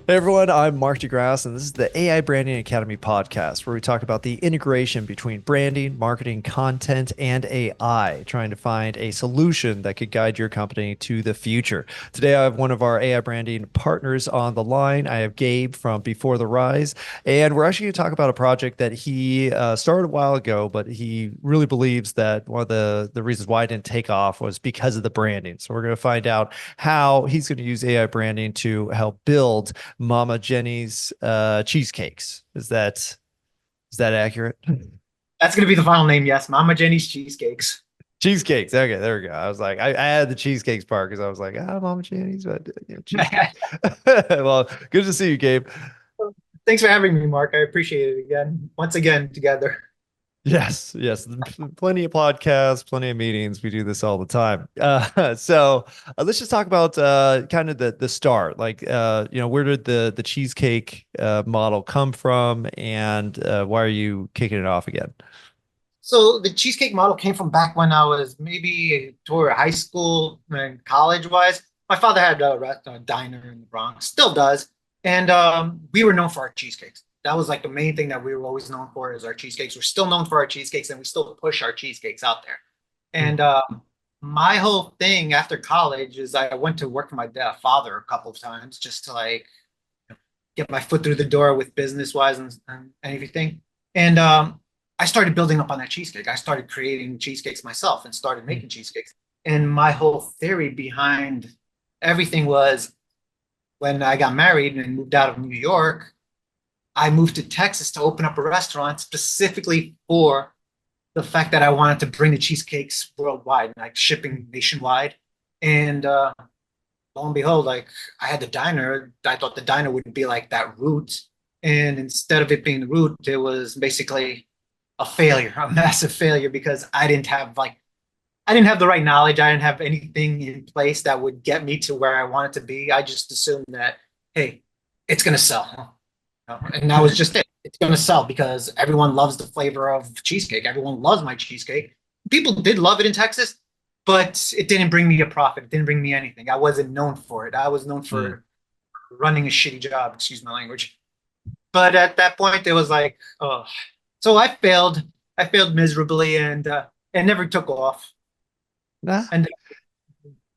Hey everyone, I'm Mark de Grasse, and this is the AI Branding Academy podcast, where we talk about the integration between branding, marketing, content, and AI, trying to find a solution that could guide your company to the future. Today, I have one of our AI branding partners on the line. I have Gabe from Before the Rise, and we're actually going to talk about a project that he started a while ago, but he really believes that one of the reasons why it didn't take off was because of the branding. So we're going to find out how he's going to use AI branding to help build Mama Jenny's cheesecakes. Is that accurate? That's gonna be the final name. Yes, Mama Jenny's Cheesecakes. Cheesecakes. Okay, there we go. I was like, I added the cheesecakes part because I was like, Mama Jenny's, but cheesecake. Well, good to see you, Gabe. Thanks for having me, Mark. I appreciate it again. Once again, together. Yes, yes. Plenty of podcasts, plenty of meetings. We do this all the time. Let's just talk about kind of the start. Like, where did the cheesecake model come from, and why are you kicking it off again? So the cheesecake model came from back when I was maybe toward high school and college wise. My father had a diner in the Bronx, still does, and we were known for our cheesecakes. That was like the main thing that we were always known for is our cheesecakes. We're still known for our cheesecakes, and we still push our cheesecakes out there. And my whole thing after college is I went to work for my father a couple of times just to like get my foot through the door with business wise and everything. And I started building up on that cheesecake. I started creating cheesecakes myself and started making cheesecakes. And my whole theory behind everything was when I got married and moved out of New York, I moved to Texas to open up a restaurant specifically for the fact that I wanted to bring the cheesecakes worldwide, like shipping nationwide. And lo and behold, like I had the diner. I thought the diner would be like that route. And instead of it being the route, it was basically a failure, a massive failure because I didn't have the right knowledge. I didn't have anything in place that would get me to where I wanted to be. I just assumed that, hey, it's gonna sell. And that was just it. It's gonna sell because everyone loves the flavor of cheesecake. Everyone loves my cheesecake. People did love it in Texas, but it didn't bring me a profit. It didn't bring me anything. I wasn't known for it. I was known Mm. for running a shitty job, excuse my language. But at that point, it was like, oh. So I failed. I failed miserably and it never took off. Nah. And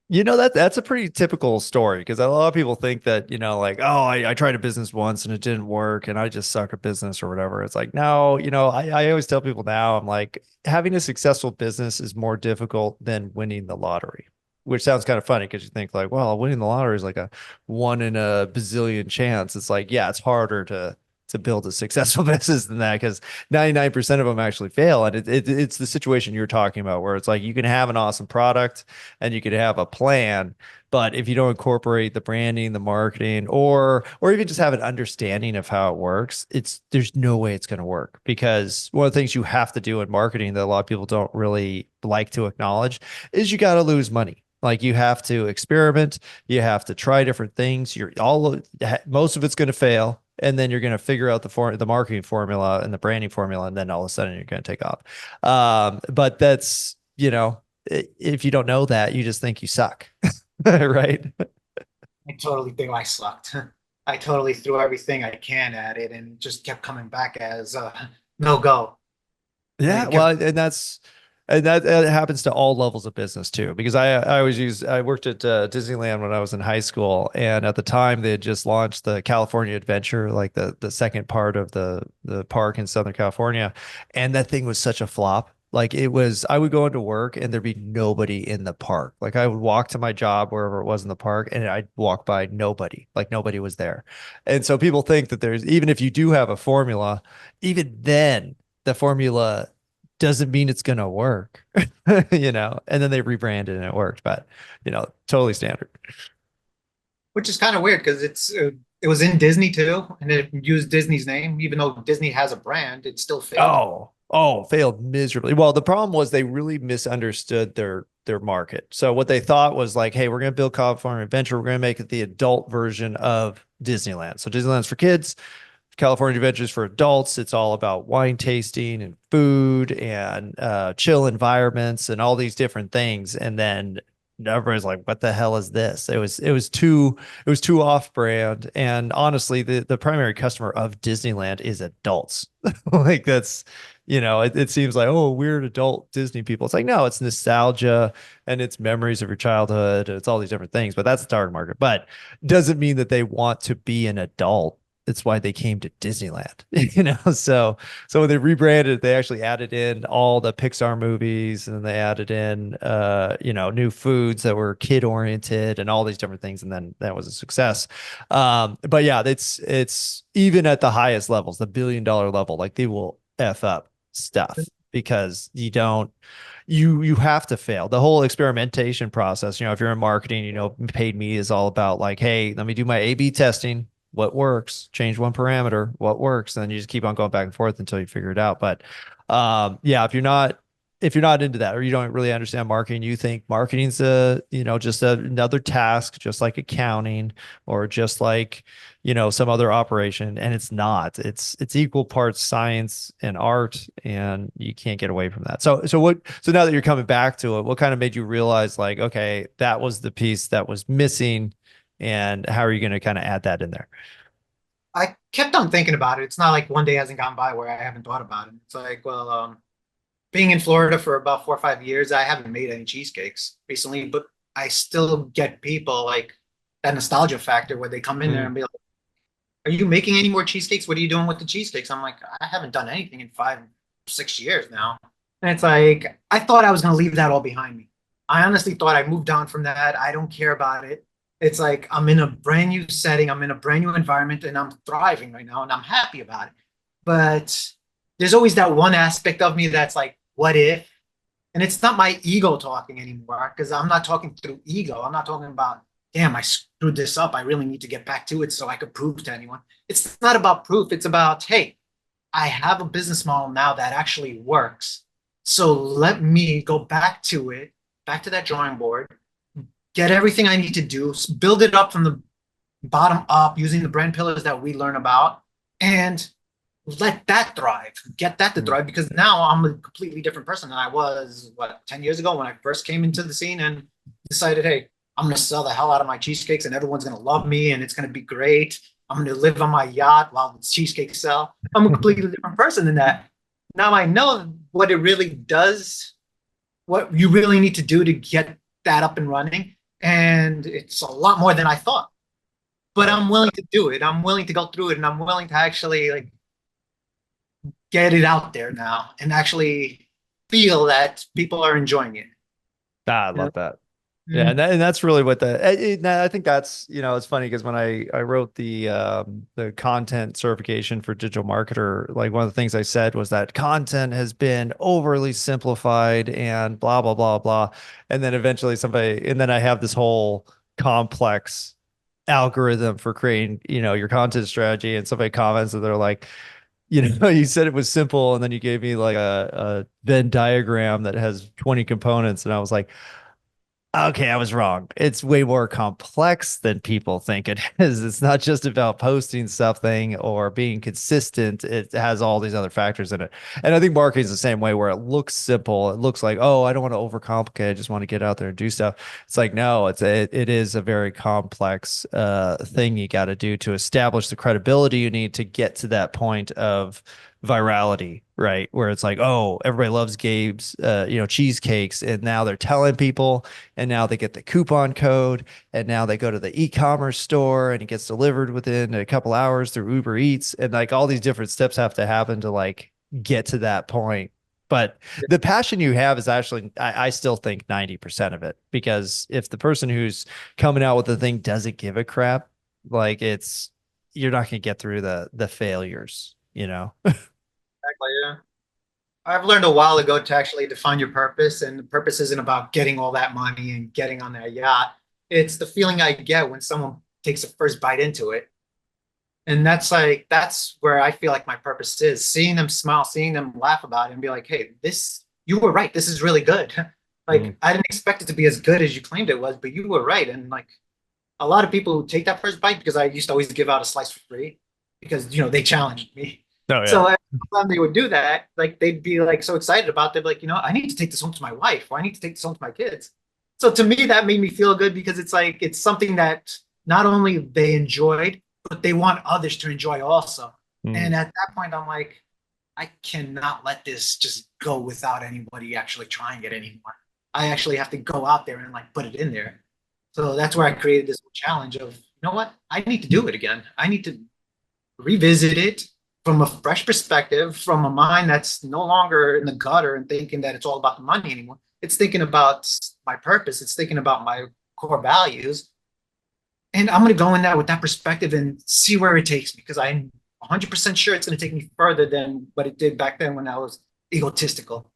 That's a pretty typical story because a lot of people think that, like, oh, I tried a business once and it didn't work and I just suck at business or whatever. It's like, no, I always tell people now, I'm like, having a successful business is more difficult than winning the lottery, which sounds kind of funny because you think like, well, winning the lottery is like a one in a bazillion chance. It's like, yeah, it's harder to build a successful business than that because 99% of them actually fail. And it's the situation you're talking about where it's like you can have an awesome product and you could have a plan, but if you don't incorporate the branding, the marketing, or even just have an understanding of how it works, there's no way it's going to work because one of the things you have to do in marketing that a lot of people don't really like to acknowledge is you got to lose money. Like you have to experiment, you have to try different things. Most of it's going to fail, and then you're going to figure out the marketing formula and the branding formula, and then all of a sudden you're going to take off. But that's if you don't know that, you just think you suck, right? I totally think I sucked. I totally threw everything I can at it and just kept coming back as no go. And Yeah, it kept well, and that happens to all levels of business too. Because I worked at Disneyland when I was in high school, and at the time they had just launched the California Adventure, like the second part of the park in Southern California, and that thing was such a flop. Like it was, I would go into work and there'd be nobody in the park. Like I would walk to my job wherever it was in the park, and I'd walk by nobody, like nobody was there. And so people think that even if you do have a formula, even then the formula doesn't mean it's going to work, and then they rebranded and it worked, but, totally standard. which is kind of weird because it was in Disney too, and it used Disney's name, even though Disney has a brand, it still failed. Oh, failed miserably. Well, the problem was they really misunderstood their market. So what they thought was like, hey, we're going to build California Adventure. We're going to make it the adult version of Disneyland. So Disneyland's for kids. California Adventures for adults. It's all about wine tasting and food and chill environments and all these different things. And then everybody's like, what the hell is this? It was too off brand. And honestly, the primary customer of Disneyland is adults. Like that's, it seems like, oh, weird adult Disney people. It's like, no, it's nostalgia and it's memories of your childhood. And it's all these different things, but that's the target market. But doesn't mean that they want to be an adult. It's why they came to Disneyland, So when they rebranded, they actually added in all the Pixar movies, and then they added in new foods that were kid oriented and all these different things, and then that was a success. But yeah, it's even at the highest levels, the $1 billion level, like they will F up stuff because you have to fail. The whole experimentation process, if you're in marketing, paid media is all about like, hey, let me do my A/B testing. What works? Change one parameter. What works? And then you just keep on going back and forth until you figure it out. But yeah, if you're not into that or you don't really understand marketing, you think marketing's just another task, just like accounting or just like, some other operation. And it's not. It's equal parts science and art, and you can't get away from that. So now that you're coming back to it, what kind of made you realize like, okay, that was the piece that was missing, and how are you going to kind of add that in there? I kept on thinking about it. It's not like one day hasn't gone by where I haven't thought about it. It's like, well, being in Florida for about 4 or 5 years, I haven't made any cheesecakes recently, but I still get people like that nostalgia factor where they come in there Mm. and be like, "Are you making any more cheesecakes? What are you doing with the cheesecakes?" I'm like, "I haven't done anything in 5, 6 years now." And it's like, I thought I was going to leave that all behind me. I honestly thought I moved on from that. I don't care about it. It's like I'm in a brand new setting, I'm in a brand new environment, and I'm thriving right now, and I'm happy about it. But there's always that one aspect of me that's like, what if? And it's not my ego talking anymore because I'm not talking through ego. I'm not talking about, damn, I screwed this up. I really need to get back to it so I could prove to anyone. It's not about proof. It's about, hey, I have a business model now that actually works. So let me go back to it, back to that drawing board, get everything I need to do, build it up from the bottom up using the brand pillars that we learn about, and let that thrive, get that to Mm. thrive, because now I'm a completely different person than I was, what, 10 years ago when I first came into the scene and decided, hey, I'm going to sell the hell out of my cheesecakes and everyone's going to love me and it's going to be great. I'm going to live on my yacht while the cheesecakes sell. I'm a completely different person than that. Now I know what it really does, what you really need to do to get that up and running. And it's a lot more than I thought. But Right. I'm willing to do it. I'm willing to go through it and I'm willing to actually like get it out there now and actually feel that people are enjoying it. Ah, I Yeah. love that. Yeah, and Mhm. that's really what I think that's, it's funny because when I wrote the content certification for digital marketer, like one of the things I said was that content has been overly simplified and blah blah blah blah. And then eventually and then I have this whole complex algorithm for creating, your content strategy, and somebody comments and they're like, you said it was simple, and then you gave me like a Venn diagram that has 20 components, and I was like, okay, I was wrong. It's way more complex than people think it is. It's not just about posting something or being consistent. It has all these other factors in it. And I think marketing is the same way, where it looks simple. It looks like, oh, I don't want to overcomplicate. I just want to get out there and do stuff. It's like, no, it is a very complex thing you got to do to establish the credibility you need to get to that point of virality, right? Where it's like, oh, everybody loves Gabe's, cheesecakes, and now they're telling people, and now they get the coupon code, and now they go to the e-commerce store and it gets delivered within a couple hours through Uber Eats, and like all these different steps have to happen to like get to that point. But the passion you have is actually, I still think 90% of it, because if the person who's coming out with the thing doesn't give a crap, like you're not going to get through the failures. Exactly, yeah. I've learned a while ago to actually define your purpose, and the purpose isn't about getting all that money and getting on that yacht. It's the feeling I get when someone takes a first bite into it. And that's where I feel like my purpose is seeing them smile, seeing them laugh about it and be like, hey, this, you were right. This is really good. Mm. Like, I didn't expect it to be as good as you claimed it was, but you were right. And like, a lot of people who take that first bite, because I used to always give out a slice for free because, they challenged me. Oh yeah. So every time they would do that, like, they'd be like so excited about it. They'd be like, I need to take this home to my wife, or I need to take this home to my kids. So to me, that made me feel good because it's like it's something that not only they enjoyed, but they want others to enjoy also. Mm. And at that point, I'm like, I cannot let this just go without anybody actually trying it anymore. I actually have to go out there and like put it in there. So that's where I created this challenge of, you know what? I need to do it again. I need to revisit it from a fresh perspective, from a mind that's no longer in the gutter and thinking that it's all about the money anymore. It's thinking about my purpose. It's thinking about my core values. And I'm going to go in there with that perspective and see where it takes me because I'm 100% sure it's going to take me further than what it did back then when I was egotistical.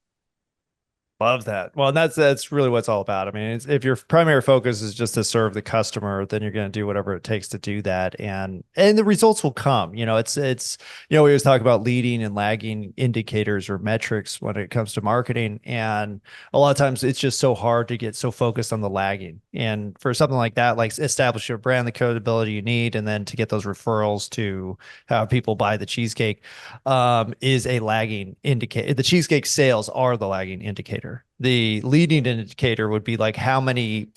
Love that. Well, that's really what it's all about. I mean, if your primary focus is just to serve the customer, then you're going to do whatever it takes to do that, and the results will come. We always talk about leading and lagging indicators or metrics when it comes to marketing, and a lot of times it's just so hard to get so focused on the lagging. And for something like that, like establish your brand, the credibility you need, and then to get those referrals to have people buy the cheesecake, is a lagging indicator. The cheesecake sales are the lagging indicator. The leading indicator would be like how many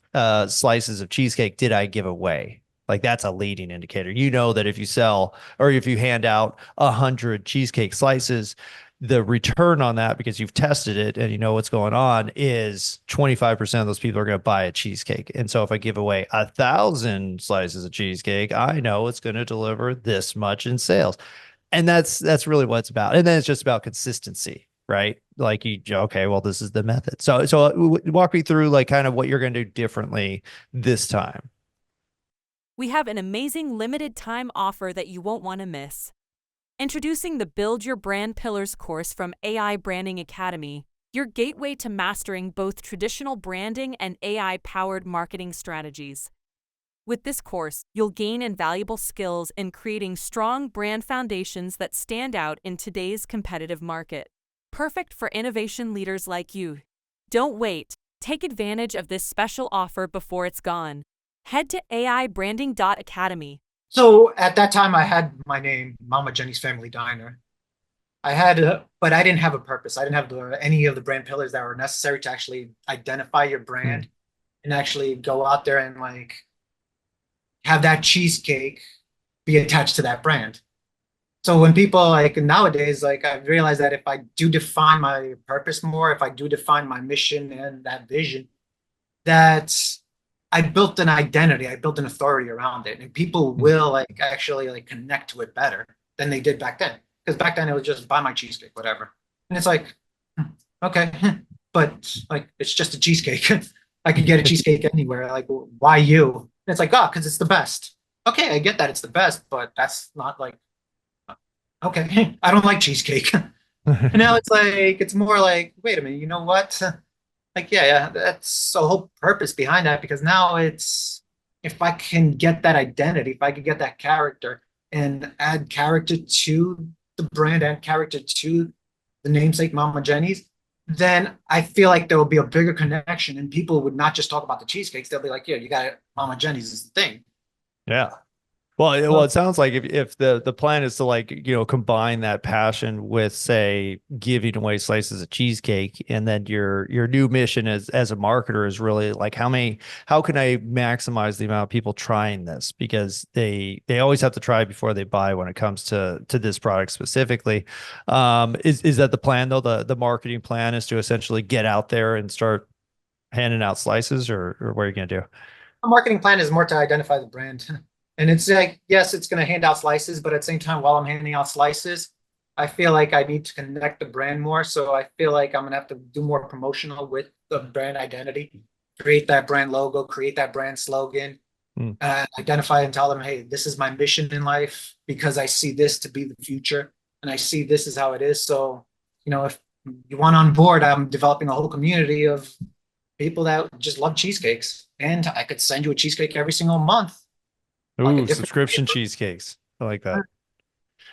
slices of cheesecake did I give away? Like that's a leading indicator. You know that if you sell or if you hand out 100 cheesecake slices, the return on that, because you've tested it and you know what's going on, is 25% of those people are going to buy a cheesecake. And so if I give away 1,000 slices of cheesecake, I know it's going to deliver this much in sales. And that's really what it's about. And then it's just about consistency, right? Like okay, well, this is the method. So walk me through like kind of what you're going to do differently this time. We have an amazing limited time offer that you won't want to miss. Introducing the Build Your Brand Pillars course from AI Branding Academy, your gateway to mastering both traditional branding and AI-powered marketing strategies. With this course, you'll gain invaluable skills in creating strong brand foundations that stand out in today's competitive market. Perfect for innovation leaders like you. Don't wait. Take advantage of this special offer before it's gone. Head to aibranding.academy. So at that time, I had my name, Mama Jenny's Family Diner. But I didn't have a purpose. I didn't have any of the brand pillars that were necessary to actually identify your Hmm. brand and actually go out there and like have that cheesecake be attached to that brand. So when people like nowadays, like I realize that if I do define my purpose more, if I do define my mission and that vision, that I built an identity, I built an authority around it, and people will like actually like connect to it better than they did back then. Because back then it was just buy my cheesecake, whatever, and it's like, okay, but like it's just a cheesecake. I could get a cheesecake anywhere. Like, why you? And it's like, oh, because it's the best. Okay, I get that it's the best, but that's not like okay. I don't like cheesecake. And now it's like it's more like, wait a minute, you know what? Like, yeah, that's a whole purpose behind that because now it's if I can get that identity, if I can get that character and add character to the brand and character to the namesake Mama Jenny's, then I feel like there will be a bigger connection and people would not just talk about the cheesecakes. They'll be like, yeah, you got it. Mama Jenny's is the thing. Yeah. Well, So it sounds like if the plan is to like, combine that passion with, say, giving away slices of cheesecake, and then your new mission as a marketer is really like how can I maximize the amount of people trying this? Because they always have to try before they buy when it comes to this product specifically. Is that the plan though? The marketing plan is to essentially get out there and start handing out slices, or what are you gonna do? a marketing plan is more to identify the brand. And it's like, yes, it's going to hand out slices, but at the same time, while I'm handing out slices, I feel like I need to connect the brand more. So I feel like I'm going to have to do more promotional with the brand identity, create that brand logo, create that brand slogan, Hmm. identify and tell them, hey, this is my mission in life because I see this to be the future and I see this is how it is. So, if you want on board, I'm developing a whole community of people that just love cheesecakes. And I could send you a cheesecake every single month, like a Ooh, different subscription flavor. cheesecakes. I like that.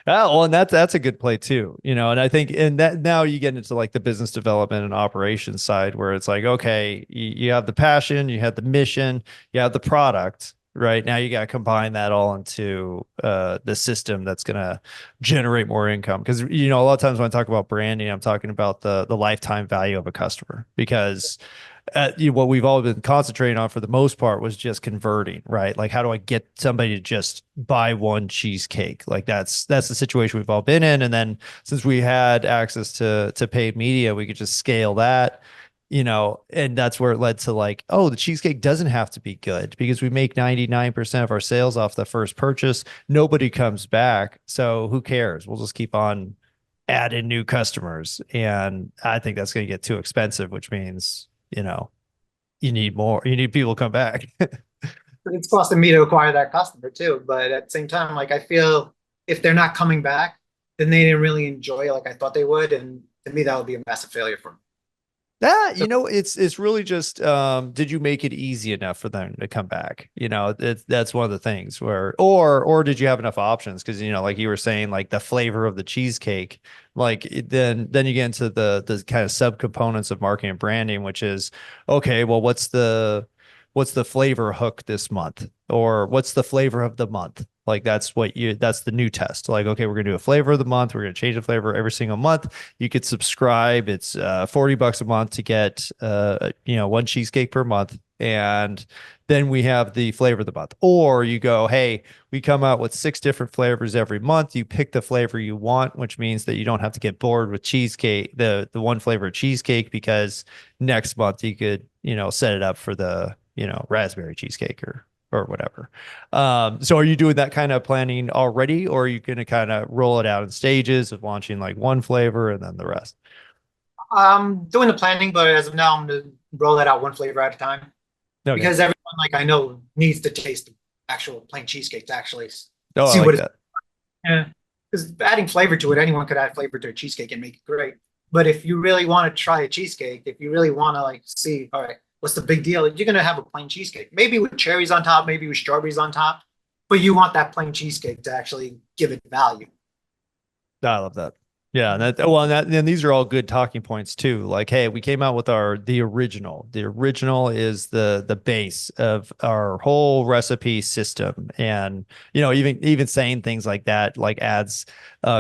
Oh, well, and that's a good play too, and I think and that now you get into like the business development and operations side where it's like, okay, you have the passion, you have the mission, you have the product, right? Now you got to combine that all into the system that's going to generate more income. Because a lot of times when I talk about branding, I'm talking about the lifetime value of a customer because what we've all been concentrating on for the most part was just converting, right? Like, how do I get somebody to just buy one cheesecake? Like that's the situation we've all been in. And then since we had access to paid media, we could just scale that, and that's where it led to like, oh, the cheesecake doesn't have to be good because we make 99% of our sales off the first purchase. Nobody comes back. So who cares? We'll just keep on add in new customers. And I think that's going to get too expensive, which means, you need more, you need people to come back. It's costing me to acquire that customer too. But at the same time, like I feel if they're not coming back, then they didn't really enjoy it like I thought they would. And to me, that would be a massive failure for me. That, So it's really just, did you make it easy enough for them to come back? That's one of the things where, or did you have enough options? Because, like you were saying, like the flavor of the cheesecake, like then you get into the kind of subcomponents of marketing and branding, which is, okay, well, what's the flavor hook this month? Or what's the flavor of the month? Like that's the new test. Like, okay, we're gonna do a flavor of the month. We're gonna change the flavor every single month. You could subscribe. It's $40 a month to get one cheesecake per month. And then we have the flavor of the month. Or you go, hey, we come out with 6 different flavors every month. You pick the flavor you want, which means that you don't have to get bored with cheesecake, the one flavor of cheesecake, because next month you could, set it up for the, raspberry cheesecake or whatever. So are you doing that kind of planning already, or are you going to kind of roll it out in stages of launching like one flavor and then the rest? I'm doing the planning, but as of now, I'm gonna roll that out one flavor at a time Okay. because everyone like I know needs to taste the actual plain cheesecake to actually Oh, I see like what it's. that. Yeah. Because adding flavor to it, anyone could add flavor to a cheesecake and make it great. But if you really want to try a cheesecake, if you really want to like see, all right, what's the big deal? You're gonna have a plain cheesecake, maybe with cherries on top, maybe with strawberries on top, but you want that plain cheesecake to actually give it value. I love that. Yeah, and these are all good talking points too. Like, hey, we came out with the original. The original is the base of our whole recipe system, and even saying things like that like adds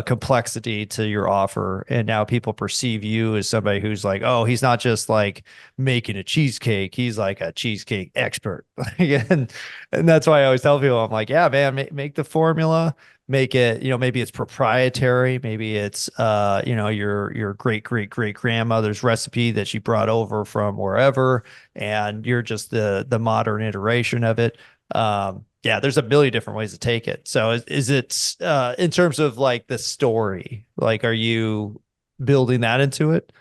complexity to your offer. And now people perceive you as somebody who's like, oh, he's not just like making a cheesecake; he's like a cheesecake expert. And that's why I always tell people, I'm like, yeah, man, make the formula, make it, maybe it's proprietary, maybe it's your great grandmother's recipe that she brought over from wherever, and you're just the modern iteration of it. Yeah, there's a million different ways to take it. So is it in terms of like the story, like are you building that into it?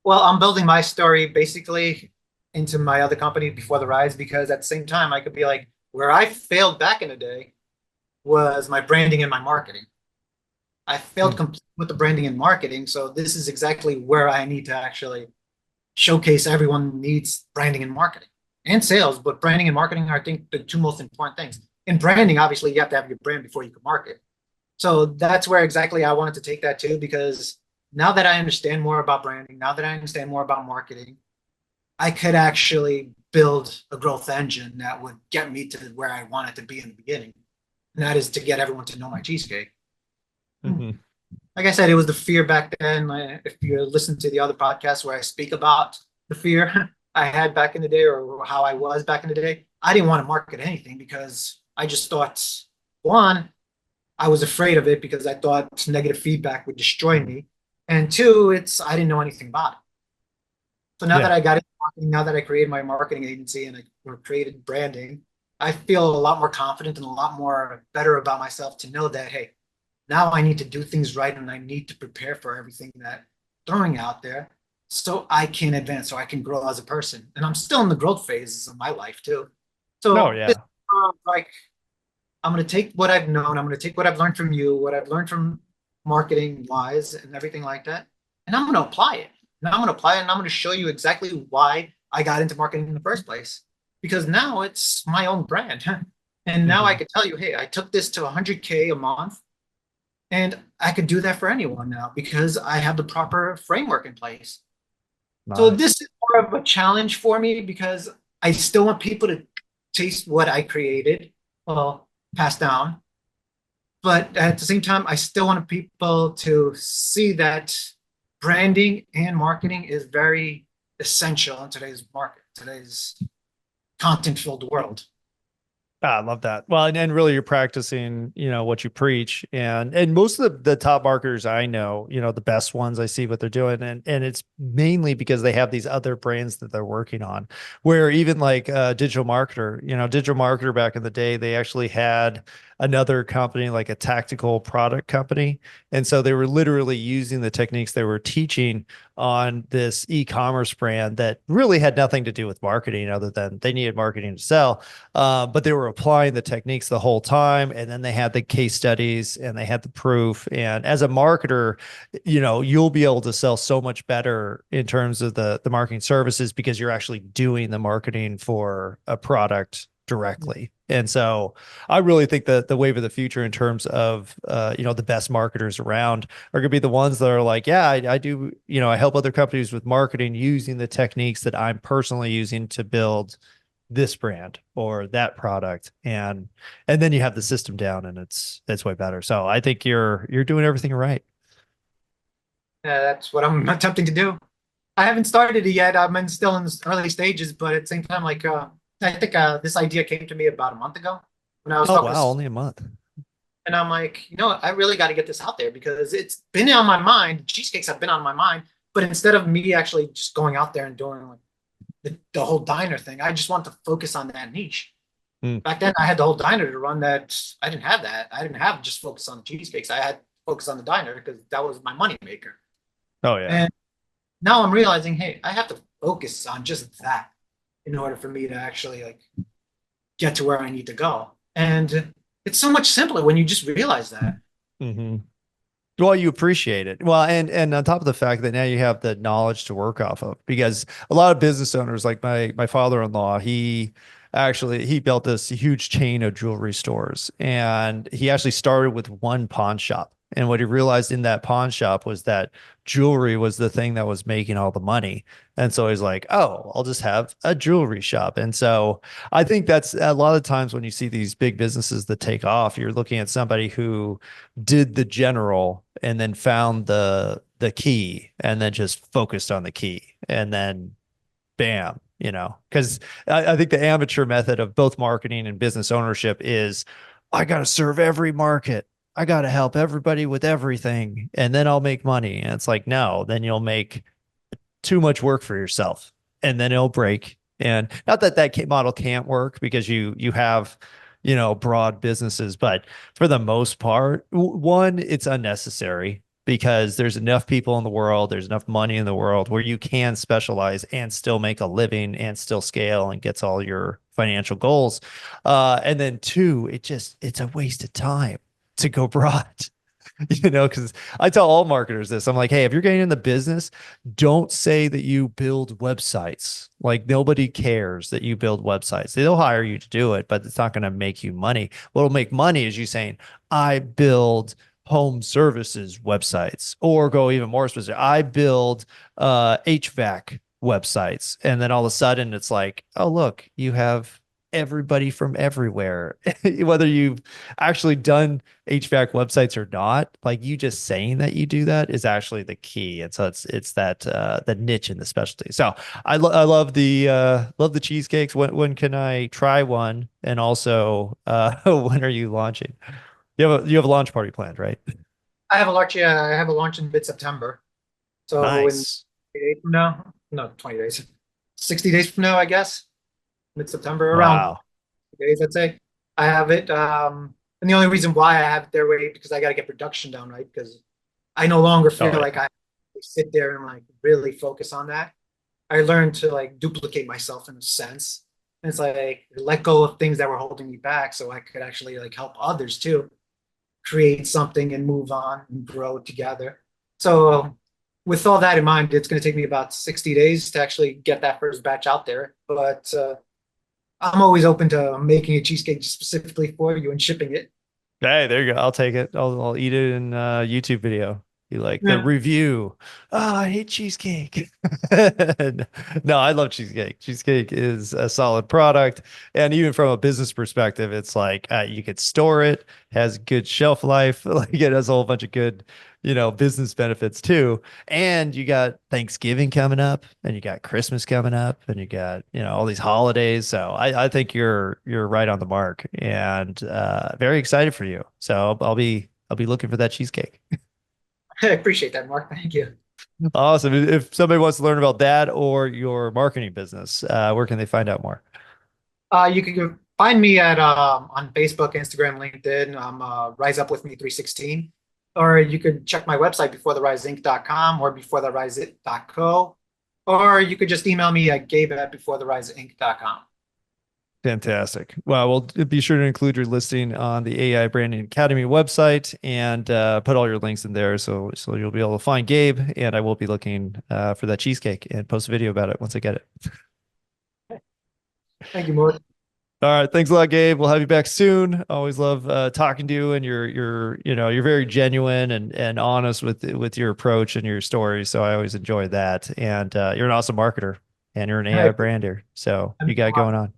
Well, I'm building my story basically into my other company before the rise because at the same time I could be like where I failed back in the day was my branding and my marketing. I failed Hmm. completely with the branding and marketing. So this is exactly where I need to actually showcase everyone needs branding and marketing and sales, but branding and marketing are, I think, the 2 most important things. In branding, obviously, you have to have your brand before you can market. So that's where exactly I wanted to take that too, because now that I understand more about branding, now that I understand more about marketing, I could actually build a growth engine that would get me to where I wanted to be in the beginning. And that is to get everyone to know my cheesecake. Hmm. Like I said, it was the fear back then. If you listen to the other podcasts where I speak about the fear I had back in the day or how I was back in the day, I didn't want to market anything because I just thought, one, I was afraid of it because I thought negative feedback would destroy me. And two, I didn't know anything about it. So now Yeah. that I got into marketing, now that I created my marketing agency and I created branding, I feel a lot more confident and a lot more better about myself to know that, hey, now I need to do things right and I need to prepare for everything that throwing out there so I can advance, so I can grow as a person. And I'm still in the growth phases of my life too. No, So this yeah. like I'm gonna take what I've known, I'm gonna take what I've learned from you, what I've learned from marketing wise and everything like that, and I'm gonna apply it. And I'm gonna apply it and I'm gonna show you exactly why I got into marketing in the first place. Because now it's my own brand. And now I Hmm. can tell you, hey, I took this to 100K a month and I could do that for anyone now because I have the proper framework in place. So Nice. this is more of a challenge for me because I still want people to taste what I created, well, passed down. But at the same time, I still want people to see that branding and marketing is very essential in today's market, today's content-filled world. Ah, I love that. Well, and really you're practicing, what you preach. And most of the top marketers I know, the best ones I see what they're doing. And it's mainly because they have these other brands that they're working on. Where even like digital marketer back in the day, they actually had another company, like a tactical product company. And so they were literally using the techniques they were teaching on this e-commerce brand that really had nothing to do with marketing other than they needed marketing to sell. But they were applying the techniques the whole time. And then they had the case studies and they had the proof. And as a marketer, you'll be able to sell so much better in terms of the marketing services because you're actually doing the marketing for a product directly. And so I really think that the wave of the future in terms of, the best marketers around are going to be the ones that are like, yeah, I do, I help other companies with marketing using the techniques that I'm personally using to build this brand or that product. And then you have the system down and it's way better. So I think you're doing everything right. Yeah, that's what I'm attempting to do. I haven't started it yet. Still in the early stages, but at the same time, like I think this idea came to me about a month ago when I was Oh, talking wow. Only a month. and I'm like, I really got to get this out there because it's been on my mind. Cheesecakes have been on my mind, but instead of me actually just going out there and doing like the whole diner thing, I just want to focus on that niche. Mm. Back then, I had the whole diner to run. That I didn't have that. I didn't have just focus on the cheesecakes. I had focus on the diner because that was my money maker. Oh, yeah. And now I'm realizing, hey, I have to focus on just that in order for me to actually like get to where I need to go. And it's so much simpler when you just realize that. Mm-hmm. Well, you appreciate it. Well, and on top of the fact that now you have the knowledge to work off of, because a lot of business owners, like my father-in-law, he built this huge chain of jewelry stores, and he actually started with one pawn shop. And what he realized in that pawn shop was that jewelry was the thing that was making all the money. And so he's like, oh, I'll just have a jewelry shop. And so I think that's a lot of times when you see these big businesses that take off, you're looking at somebody who did the general and then found the key and then just focused on the key and then bam, because I think the amateur method of both marketing and business ownership is I got to serve every market. I got to help everybody with everything and then I'll make money. And it's like, no, then you'll make too much work for yourself and then it'll break. And not that model can't work because you have, broad businesses, but for the most part, one, it's unnecessary because there's enough people in the world, there's enough money in the world where you can specialize and still make a living and still scale and gets all your financial goals. And then two, it's a waste of time to go broad. Because I tell all marketers this. I'm like, hey, if you're getting in the business, don't say that you build websites. Like nobody cares that you build websites. They'll hire you to do it, but it's not going to make you money. What'll make money is you saying, I build home services websites, or go even more specific. I build HVAC websites. And then all of a sudden it's like, oh, look, you have everybody from everywhere, whether you've actually done HVAC websites or not. Like you just saying that you do that is actually the key. And so it's that the niche and the specialty. So I love the cheesecakes. When can I try one? And also when are you launching? You have a launch party planned, right? I have a launch. Yeah, I have a launch in mid-September. So in Nice. 20 days from now, no, 20 days, 60 days from now, I guess, mid-September, around Wow. days, I'd say. I have it. And the only reason why I have it their way because I got to get production down, right? Because I no longer Oh feel like yeah. I sit there and like really focus on that. I learned to like duplicate myself in a sense. And it's like let go of things that were holding me back so I could actually like help others too create something and move on and grow together. So with all that in mind, it's going to take me about 60 days to actually get that first batch out there. But I'm always open to making a cheesecake specifically for you and shipping it. Hey, there you go. I'll take it. I'll eat it in YouTube video. You like the Yeah. review. Oh, I hate cheesecake. No, I love cheesecake. Cheesecake is a solid product. And even from a business perspective, it's like you could store it, has good shelf life, like it has a whole bunch of good business benefits too. And you got Thanksgiving coming up, and you got Christmas coming up, and you got, all these holidays. So I think you're right on the mark, and very excited for you. So I'll be looking for that cheesecake. I appreciate that, Mark. Thank you. Awesome. If somebody wants to learn about that or your marketing business, where can they find out more? You can find me at on Facebook, Instagram, LinkedIn. I'm Rise Up With Me 316. Or you could check my website beforetherriseinc.com or beforetherrise.co. Or you could just email me at gabe@beforetherriseinc.com. Fantastic. Well, we'll be sure to include your listing on the AI Branding Academy website and put all your links in there, so you'll be able to find Gabe. And I will be looking for that cheesecake and post a video about it once I get it. Thank you, Mark. All right, thanks a lot, Gabe. We'll have you back soon. Always love talking to you, and you're very genuine and honest with your approach and your story. So I always enjoy that. And you're an awesome marketer, and you're an AI brander. So you got it going on.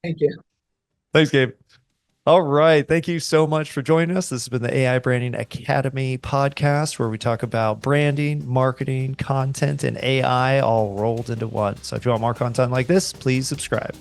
Thank you. Thanks, Gabe. All right. Thank you so much for joining us. This has been the AI Branding Academy podcast, where we talk about branding, marketing, content, and AI all rolled into one. So if you want more content like this, please subscribe.